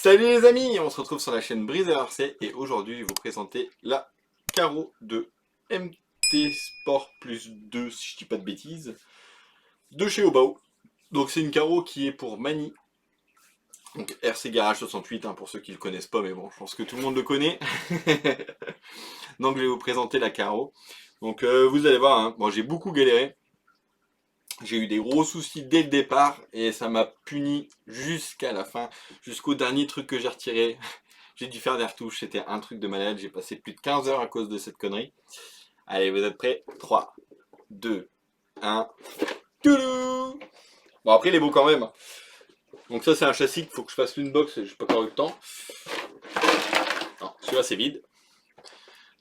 Salut les amis, on se retrouve sur la chaîne Brise RC et aujourd'hui je vais vous présenter la carreau de MT Sport plus 2 si je dis pas de bêtises de chez Obao. Donc c'est une carreau qui est pour Mani, donc RC Garage 68 pour ceux qui le connaissent pas, mais bon je pense que tout le monde le connaît. Donc je vais vous présenter la carreau. Donc vous allez voir, bon, j'ai beaucoup galéré. J'ai eu des gros soucis dès le départ et ça m'a puni jusqu'à la fin, jusqu'au dernier truc que j'ai retiré. J'ai dû faire des retouches, c'était un truc de malade, j'ai passé plus de 15 heures à cause de cette connerie. Allez, vous êtes prêts? 3, 2, 1. Toulou! Bon, après, il est beau quand même. Donc ça, c'est un châssis qu'il faut que je fasse une box, j'ai pas encore eu le temps. Non, celui-là, c'est vide.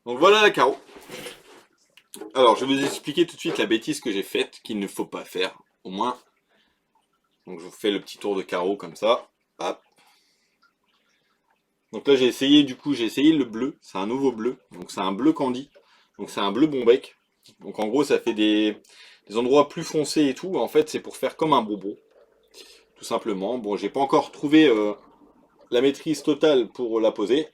Donc voilà la carreau. Alors, je vais vous expliquer tout de suite la bêtise que j'ai faite, qu'il ne faut pas faire, au moins. Donc je vous fais le petit tour de carreau comme ça. Hop. Donc là, j'ai essayé le bleu. C'est un nouveau bleu. Donc c'est un bleu candy. Donc c'est un bleu Bombec. Donc en gros, ça fait des endroits plus foncés et tout. En fait, c'est pour faire comme un bonbon. Tout simplement. Bon, j'ai pas encore trouvé la maîtrise totale pour la poser.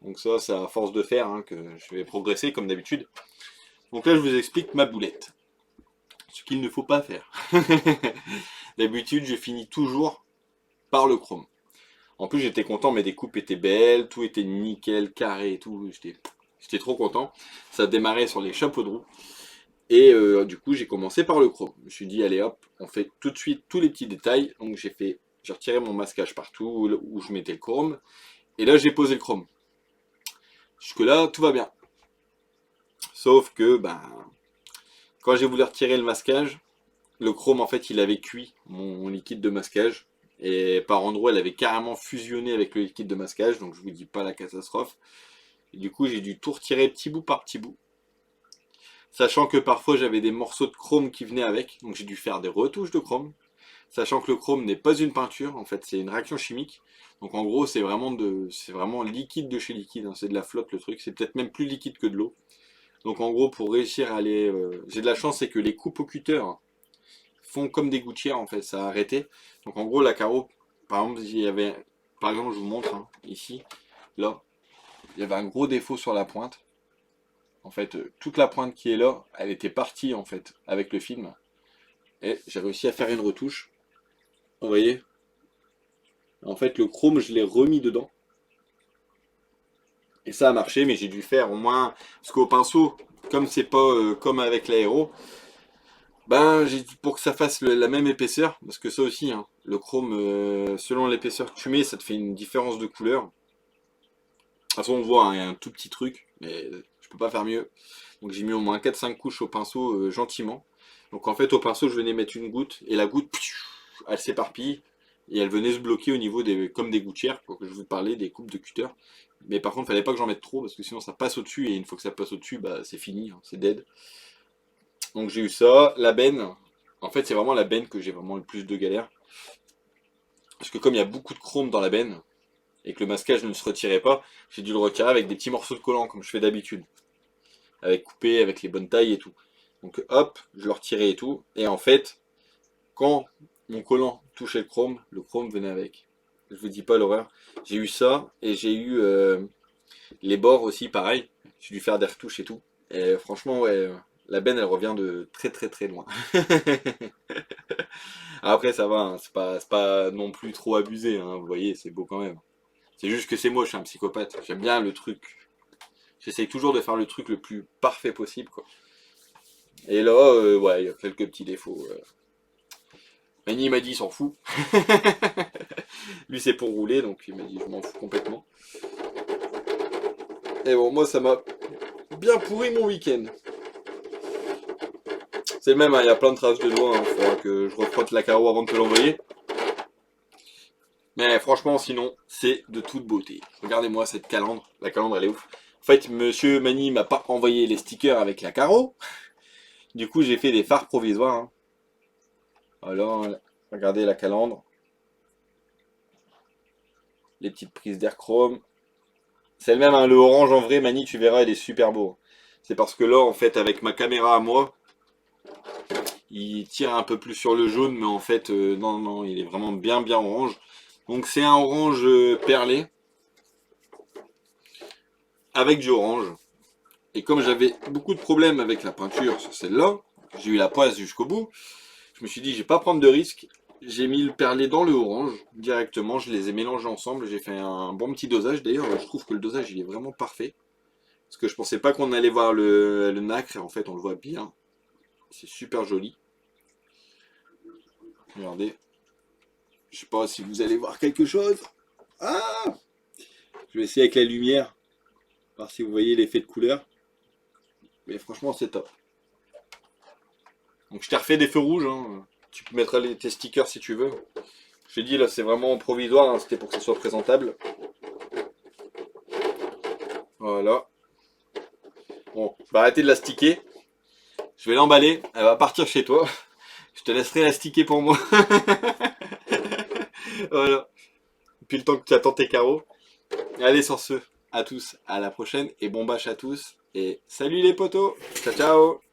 Donc ça, c'est à force de faire que je vais progresser comme d'habitude. Donc là, je vous explique ma boulette. Ce qu'il ne faut pas faire. D'habitude, je finis toujours par le chrome. En plus, j'étais content, mes découpes étaient belles, tout était nickel, carré et tout. J'étais trop content. Ça démarrait sur les chapeaux de roue. Et du coup, j'ai commencé par le chrome. Je me suis dit, allez hop, on fait tout de suite tous les petits détails. Donc j'ai retiré mon masquage partout où je mettais le chrome. Et là, j'ai posé le chrome. Jusque-là, tout va bien. Sauf que, quand j'ai voulu retirer le masquage, le chrome, en fait, il avait cuit mon liquide de masquage. Et par endroits, elle avait carrément fusionné avec le liquide de masquage. Donc je vous dis pas la catastrophe. Et du coup, j'ai dû tout retirer petit bout par petit bout. Sachant que parfois, j'avais des morceaux de chrome qui venaient avec. Donc j'ai dû faire des retouches de chrome. Sachant que le chrome n'est pas une peinture. En fait, c'est une réaction chimique. Donc en gros, c'est vraiment liquide de chez liquide. C'est de la flotte le truc. C'est peut-être même plus liquide que de l'eau. Donc en gros, pour réussir à aller... j'ai de la chance, c'est que les coupes au cutter font comme des gouttières en fait, ça a arrêté. Donc en gros la carreau, par exemple, je vous montre ici, là, il y avait un gros défaut sur la pointe. En fait, toute la pointe qui est là, elle était partie en fait avec le film. Et j'ai réussi à faire une retouche. Vous voyez? En fait, le chrome, je l'ai remis dedans. Et ça a marché, mais j'ai dû faire au moins... Parce qu'au pinceau, comme c'est pas comme avec l'aéro, j'ai dit pour que ça fasse la même épaisseur, parce que ça aussi, le chrome, selon l'épaisseur que tu mets, ça te fait une différence de couleur. De toute façon, on voit, il y a un tout petit truc, mais je peux pas faire mieux. Donc j'ai mis au moins 4-5 couches au pinceau gentiment. Donc en fait, au pinceau, je venais mettre une goutte, et la goutte, elle s'éparpille, et elle venait se bloquer au niveau comme des gouttières, pour que je vous parlais, des coupes de cutter. Mais par contre, il fallait pas que j'en mette trop, parce que sinon ça passe au-dessus, et une fois que ça passe au-dessus, c'est fini, c'est dead. Donc j'ai eu ça, la benne. En fait, c'est vraiment la benne que j'ai vraiment le plus de galère. Parce que comme il y a beaucoup de chrome dans la benne, et que le masquage ne se retirait pas, j'ai dû le retirer avec des petits morceaux de collant, comme je fais d'habitude. Avec coupé, avec les bonnes tailles et tout. Donc hop, je le retirais et tout. Et en fait, quand mon collant touchait le chrome venait avec. Je vous dis pas l'horreur. J'ai eu ça, et j'ai eu les bords aussi, pareil. J'ai dû faire des retouches et tout. Et franchement, ouais, la benne, elle revient de très très très loin. Après, ça va, c'est pas non plus trop abusé, vous voyez, c'est beau quand même. C'est juste que c'est moi, je suis un psychopathe. J'aime bien le truc. J'essaye toujours de faire le truc le plus parfait possible, quoi. Et là, ouais, il y a quelques petits défauts. Manny m'a dit, il s'en fout. Lui, c'est pour rouler, donc il m'a dit, je m'en fous complètement. Et bon, moi, ça m'a bien pourri mon week-end. C'est le même, il y a plein de traces de doigts, il faudra que je refrotte la carreau avant de te l'envoyer. Mais franchement, sinon, c'est de toute beauté. Regardez-moi cette calandre. La calandre, elle est ouf. En fait, monsieur Mani m'a pas envoyé les stickers avec la carreau. Du coup, j'ai fait des phares provisoires. Alors, regardez la calandre. Les petites prises d'air chrome. C'est le même, le orange en vrai, Mani, tu verras, il est super beau. C'est parce que là, en fait, avec ma caméra à moi, il tire un peu plus sur le jaune, mais en fait, non, il est vraiment bien orange. Donc c'est un orange perlé avec du orange. Et comme j'avais beaucoup de problèmes avec la peinture sur celle-là, j'ai eu la poisse jusqu'au bout, je me suis dit je vais pas prendre de risque. J'ai mis le perlé dans le orange directement, je les ai mélangés ensemble, j'ai fait un bon petit dosage. D'ailleurs, je trouve que le dosage il est vraiment parfait. Parce que je pensais pas qu'on allait voir le nacre et en fait on le voit bien. C'est super joli. Regardez. Je sais pas si vous allez voir quelque chose. Ah! Je vais essayer avec la lumière. Voir si vous voyez l'effet de couleur. Mais franchement c'est top. Donc je t'ai refait des feux rouges. Hein. Tu peux mettre tes stickers si tu veux. Je t'ai dit là c'est vraiment provisoire. Hein. C'était pour que ça soit présentable. Voilà. Bon, je vais arrêter de la sticker. Je vais l'emballer. Elle va partir chez toi. Je te laisserai la sticker pour moi. Voilà. Depuis le temps que tu attends tes carreaux. Allez, sur ce, à tous, à la prochaine et bon bâche à tous. Et salut les potos. Ciao, ciao.